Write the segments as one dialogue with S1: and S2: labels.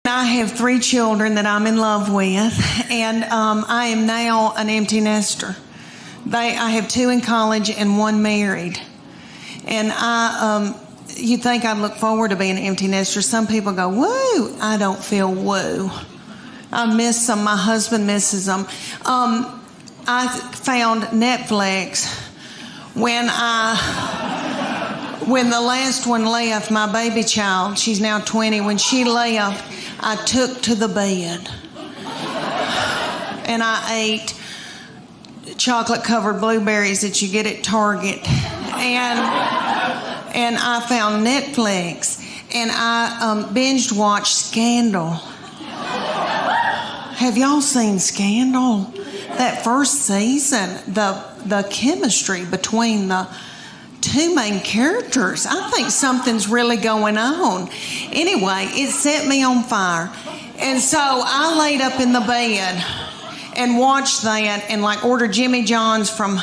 S1: I have 3 children that I'm in love with, and I am now an empty nester. I have 2 in college and 1 married. And you'd think I'd look forward to being an empty nester. Some people go, woo. I don't feel woo. I miss them. My husband misses them. I found Netflix when the last one left, my baby child, she's now 20, when she left, I took to the bed and I ate chocolate-covered blueberries that you get at Target. And I found Netflix and I binged watched Scandal. Have y'all seen Scandal? That first season, the chemistry between the 2 main characters, I think something's really going on. Anyway, it set me on fire. And so I laid up in the bed and watched that and ordered Jimmy John's from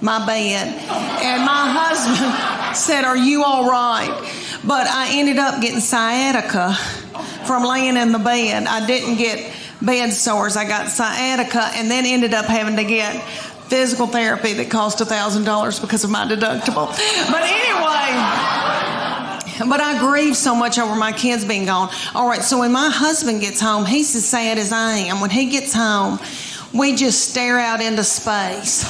S1: my bed. And my husband said, are you all right? But I ended up getting sciatica from laying in the bed. I didn't get bed sores. I got sciatica and then ended up having to get physical therapy that cost $1,000 because of my deductible. But anyway, I grieve so much over my kids being gone. All right, so when my husband gets home, he's as sad as I am. When he gets home, we just stare out into space.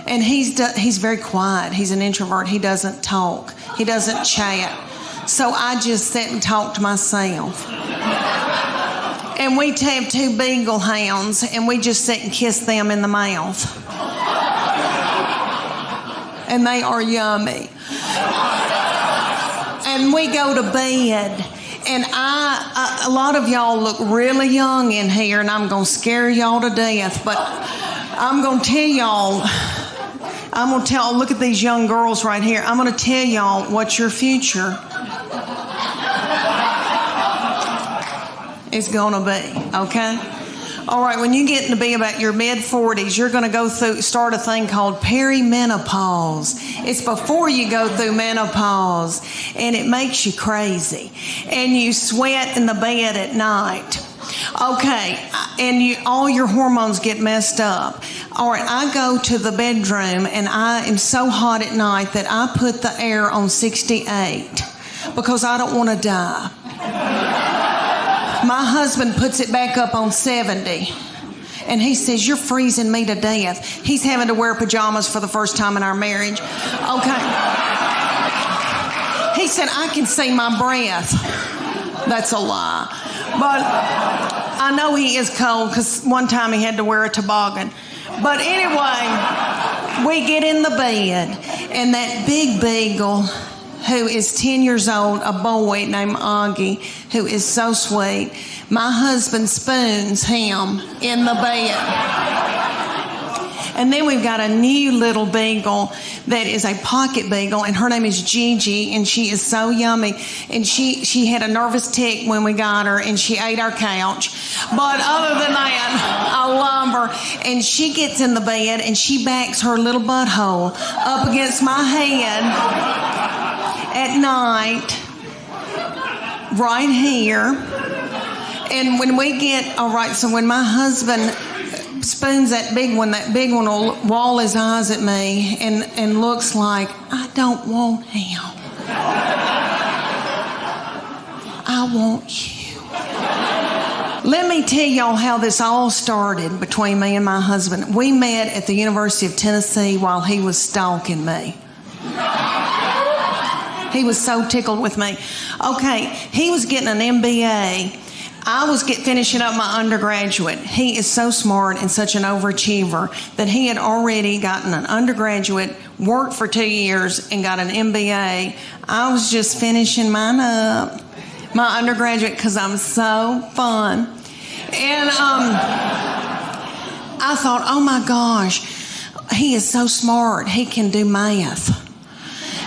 S1: And he's very quiet. He's an introvert. He doesn't talk. He doesn't chat. So I just sit and talk to myself. And we have 2 beagle hounds, and we just sit and kiss them in the mouth. And they are yummy. And we go to bed. And a lot of y'all look really young in here, and I'm going to scare y'all to death. But I'm going to tell y'all, look at these young girls right here. I'm going to tell y'all what your future is going to be, okay? All right, when you get to be about your mid-40s, you're going to start a thing called perimenopause. It's before you go through menopause, and it makes you crazy. And you sweat in the bed at night. Okay, and all your hormones get messed up. All right, I go to the bedroom, and I am so hot at night that I put the air on 68 because I don't want to die. My husband puts it back up on 70. And he says, you're freezing me to death. He's having to wear pajamas for the first time in our marriage. Okay. He said, I can see my breath. That's a lie. But I know he is cold because one time he had to wear a toboggan. But anyway, we get in the bed and that big beagle who is 10 years old, a boy named Augie, who is so sweet. My husband spoons him in the bed. And then we've got a new little beagle that is a pocket beagle, and her name is Gigi, and she is so yummy. And she had a nervous tick when we got her, and she ate our couch. But other than that, I love her. And she gets in the bed, and she backs her little butthole up against my head at night, right here. And when we get, all right, so when my husband spoons that big one will wall his eyes at me and looks like, I don't want him. I want you. Let me tell y'all how this all started between me and my husband. We met at the University of Tennessee while he was stalking me. He was so tickled with me. Okay, he was getting an MBA. I was finishing up my undergraduate. He is so smart and such an overachiever that he had already gotten an undergraduate, worked for 2 years, and got an MBA. I was just finishing mine up, my undergraduate, because I'm so fun. And I thought, oh my gosh, he is so smart. He can do math.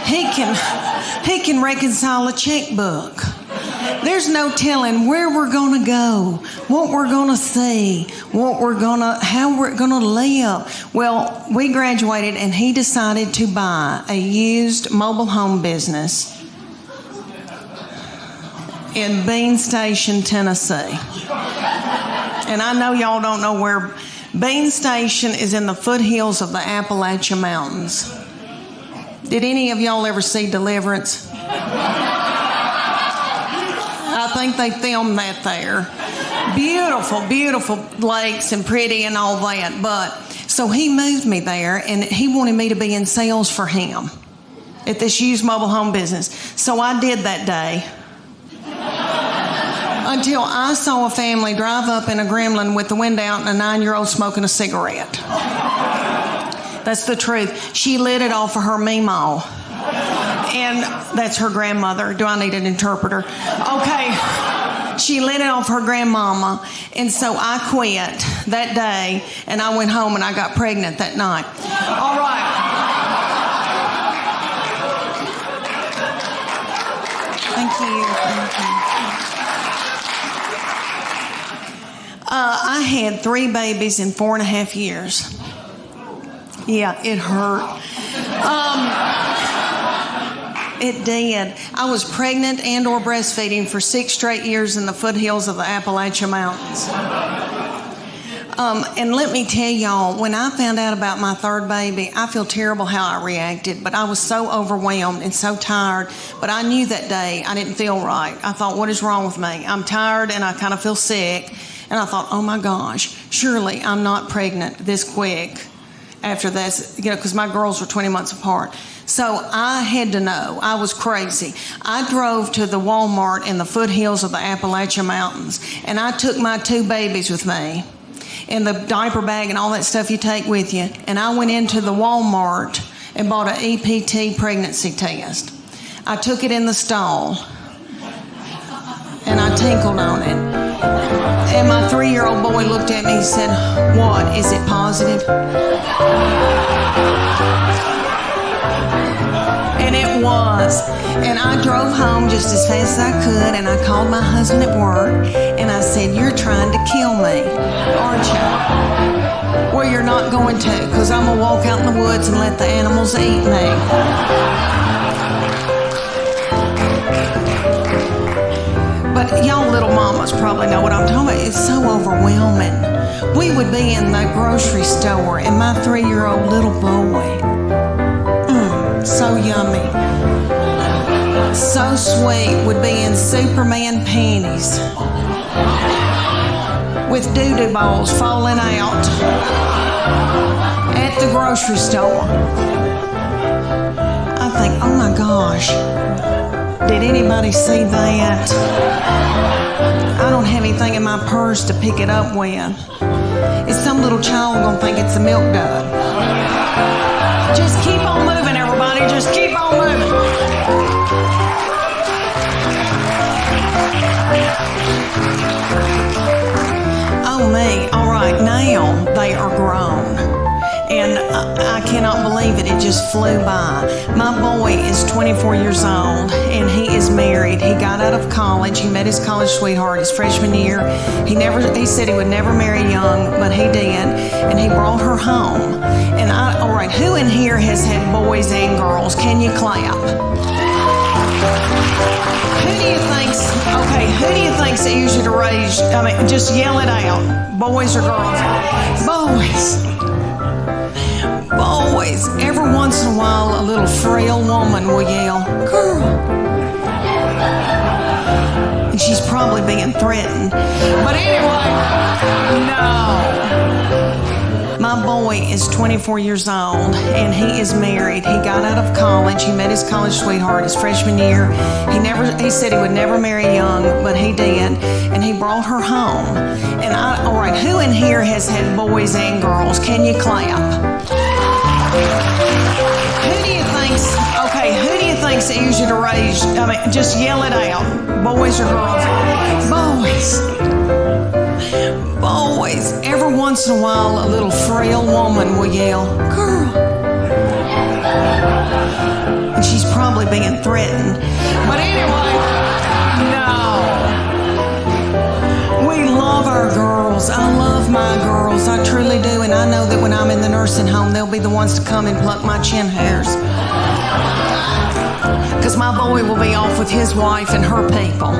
S1: He can reconcile a checkbook. There's no telling where we're going to go, what we're going to see, how we're going to live. Well, we graduated and he decided to buy a used mobile home business in Bean Station, Tennessee. And I know y'all don't know where Bean Station is. In the foothills of the Appalachian Mountains. Did any of y'all ever see Deliverance? I think they filmed that there. Beautiful, beautiful lakes and pretty and all that. But so he moved me there, and he wanted me to be in sales for him at this used mobile home business. So I did that day. Until I saw a family drive up in a Gremlin with the window out and a 9-year-old smoking a cigarette. That's the truth. She lit it off of her meemaw. And that's her grandmother. Do I need an interpreter? Okay. She lit it off her grandmama. And so I quit that day, and I went home and I got pregnant that night. All right. Thank you. I had 3 babies in 4.5 years. Yeah, it hurt. It did. I was pregnant and or breastfeeding for 6 straight years in the foothills of the Appalachian Mountains. And let me tell y'all, when I found out about my 3rd baby, I feel terrible how I reacted, but I was so overwhelmed and so tired. But I knew that day I didn't feel right. I thought, what is wrong with me? I'm tired and I kind of feel sick. And I thought, oh my gosh, surely I'm not pregnant this quick after this, because my girls were 20 months apart. So I had to know. I was crazy. I drove to the Walmart in the foothills of the Appalachian Mountains, and I took my 2 babies with me in the diaper bag and all that stuff you take with you. And I went into the Walmart and bought an EPT pregnancy test. I took it in the stall, and I tinkled on it. And my 3-year-old boy looked at me and said, "What, is it positive?" And it was. And I drove home just as fast as I could, and I called my husband at work, and I said, "You're trying to kill me, aren't you?" "Well, you're not going to, because I'm going to walk out in the woods and let the animals eat me." But y'all little mamas probably know what I'm talking about. It's so overwhelming. We would be in the grocery store, and my 3-year-old little boy, so yummy, so sweet, would be in Superman panties with doo-doo balls falling out at the grocery store. I think, oh my gosh, did anybody see that? I don't have anything in my purse to pick it up with. Is some little child gonna think it's a milk dud? Just keep on moving, everybody. Just keep on moving. Oh me, all right, now they are grown. And I cannot believe it. It just flew by. My boy is 24 years old, and he is married. He got out of college. He met his college sweetheart his freshman year. He said he would never marry young, but he did, and he brought her home. And all right, who in here has had boys and girls? Can you clap? Who do you think's easier to raise? I mean, just yell it out. Boys or girls? Boys. Boys. Every once in a while, a little frail woman will yell, "Girl." And she's probably being threatened. But anyway, no. My boy is 24 years old, and he is married. He got out of college. He met his college sweetheart his freshman year. He said he would never marry young, but he did, and he brought her home. And all right, who in here has had boys and girls? Can you clap? Who do you think's easier to raise? I mean, just yell it out. Boys or girls? Boys. Boys. Every once in a while, a little frail woman will yell, "Girl." And she's probably being threatened. But anyway, no. We love our girls. I love my girls. I truly do. And I know that when I'm in the nursing home, they'll be the ones to come and pluck my chin hairs. Because my boy will be off with his wife and her people.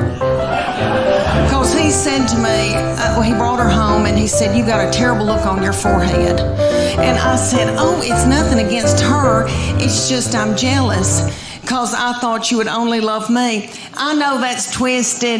S1: to me, he brought her home and he said, "You got a terrible look on your forehead." And I said, "Oh, it's nothing against her. It's just I'm jealous because I thought you would only love me." I know that's twisted.